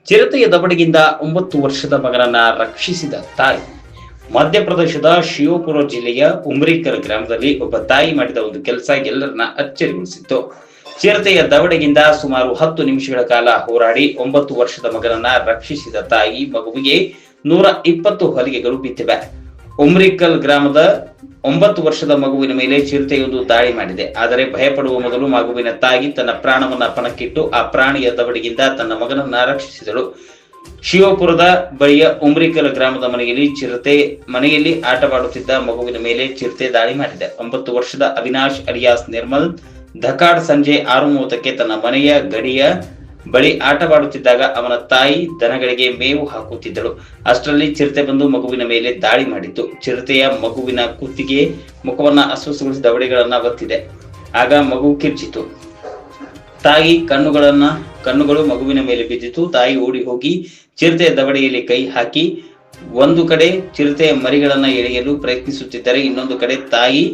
ಚಿರತೆಯ ದವಡೆಗಿಂದ 9 ವರ್ಷದ ಮಗನನ್ನ ರಕ್ಷಿಸಿದ ತಾಯಿ. ಮಧ್ಯಪ್ರದೇಶದ ಶಿವಪುರ ಜಿಲ್ಲೆಯ ಉಮ್ರಿಕರ್ ಗ್ರಾಮದಲ್ಲಿ ಒಬ್ಬ ತಾಯಿ ಮಾಡಿದ ಒಂದು ಕೆಲಸ ಎಲ್ಲರನ್ನ ಅಚ್ಚರಿಗೊಳಿಸಿತ್ತು. ಚಿರತೆಯ ದವಡೆಗಿಂದ ಸುಮಾರು 10 ನಿಮಿಷಗಳ ಕಾಲ ಹೋರಾಡಿ 9 ವರ್ಷದ ಮಗನನ್ನ ರಕ್ಷಿಸಿದ ತಾಯಿ ಮಗುವಿಗೆ 120 ಹೊಲಿಗೆಗಳು ಬಿದ್ದಿವೆ. ಉಮ್ರಿಕಲ್ ಗ್ರಾಮದ 9 ವರ್ಷದ ಮಗುವಿನ ಮೇಲೆ ಚಿರತೆಯೊಂದು ದಾಳಿ ಮಾಡಿದೆ. ಆದರೆ ಭಯಪಡುವ ಮೊದಲು ಮಗುವಿನ ತಾಯಿ ತನ್ನ ಪ್ರಾಣವನ್ನ ಪಣಕ್ಕಿಟ್ಟು ಆ ಪ್ರಾಣಿಯ ದವಡೆಗಿಂದ ತನ್ನ ಮಗನನ್ನ ರಕ್ಷಿಸಿದಳು. ಶಿವಪುರದ ಬಳಿಯ ಉಮ್ರಿಕಲ್ ಗ್ರಾಮದ ಮನೆಯಲ್ಲಿ ಆಟವಾಡುತ್ತಿದ್ದ ಮಗುವಿನ ಮೇಲೆ ಚಿರತೆ ದಾಳಿ ಮಾಡಿದೆ. 9 ವರ್ಷದ ಅವಿನಾಶ್ ಅಲಿಯಾಸ್ ನಿರ್ಮಲ್ ಧಕಾಡ್ ಸಂಜೆ 6:30ಕ್ಕೆ ತನ್ನ ಮನೆಯ ಗಡಿಯ ಬಳಿ ಆಟವಾಡುತ್ತಿದ್ದಾಗ ಅವನ ತಾಯಿ ದನಗಳಿಗೆ ಮೇವು ಹಾಕುತ್ತಿದ್ದಳು. ಅಷ್ಟರಲ್ಲಿ ಚಿರತೆ ಬಂದು ಮಗುವಿನ ಮೇಲೆ ದಾಳಿ ಮಾಡಿತ್ತು. ಚಿರತೆಯ ಮಗುವಿನ ಕುತ್ತಿಗೆ ಮುಖವನ್ನ ಅಸ್ವಸ್ಥಗೊಳಿಸಿ ದವಡೆಗಳನ್ನ ಒತ್ತಿದೆ. ಆಗ ಮಗು ಕಿರ್ಚಿತು. ತಾಯಿ ಕಣ್ಣುಗಳು ಮಗುವಿನ ಮೇಲೆ ಬಿದ್ದಿತು. ತಾಯಿ ಓಡಿ ಹೋಗಿ ಚಿರತೆಯ ದವಡೆಯಲ್ಲಿ ಕೈ ಹಾಕಿ ಒಂದು ಕಡೆ ಚಿರತೆಯ ಮರಿಗಳನ್ನ ಎಳೆಯಲು ಪ್ರಯತ್ನಿಸುತ್ತಿದ್ದರೆ, ಇನ್ನೊಂದು ಕಡೆ ತಾಯಿ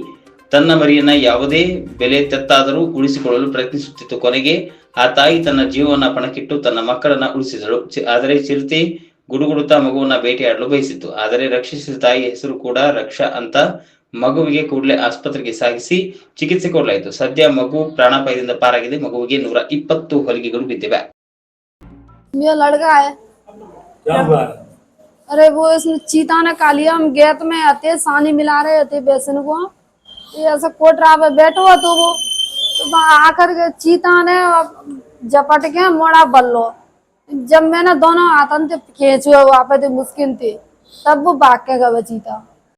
ತನ್ನ ಮರಿಯನ್ನ ಯಾವುದೇ ಬೆಲೆ ತೆತ್ತಾದರೂ ಉಳಿಸಿಕೊಳ್ಳಲು ಪ್ರಯತ್ನಿಸುತ್ತಿತ್ತು. ಕೊನೆಗೆ ಆ ತಾಯಿ ತನ್ನ ಜೀವವನ್ನ ಪಣಕ್ಕಿಟ್ಟು ತನ್ನ ಮಕ್ಕಳನ್ನ ಉಳಿಸಿದಳು. ಆದರೆ ಚಿರತೆ ಗುಡುಗುಡುತ್ತಾ ಮಗುವನ್ನ ಬೇಟೆಯಾಡಲು ಬಯಸಿತ್ತು. ಆದರೆ ರಕ್ಷಿಸಿದ ತಾಯಿ ಹೆಸರು ಕೂಡ ರಕ್ಷಾ ಅಂತ. ಮಗುವಿಗೆ ಕೂಡಲೇ ಆಸ್ಪತ್ರೆಗೆ ಸಾಗಿಸಿ ಚಿಕಿತ್ಸೆ ಕೊಡಲಾಯಿತು. ಸದ್ಯ ಮಗು ಪ್ರಾಣಾಪಾಯದಿಂದ ಪಾರಾಗಿದೆ. ಮಗುವಿಗೆ 120 ಹೊಲಿಗೆಗಳು ಬಿದ್ದಿವೆ. मेरा लड़का है। क्या हुआ? अरे वो इसने चीता ने खा लिया। हम गेट में आते सानी मिला रहे थे बेसन को, ये ऐसा कोटरा पे बैठो तो वो तो आकर के चीता ने झपट के मोड़ा बल्लो। जब मैंने दोनों हाथन से खींचे वहाँ पे मुश्किल थी, तब वो भाग के गए चीता।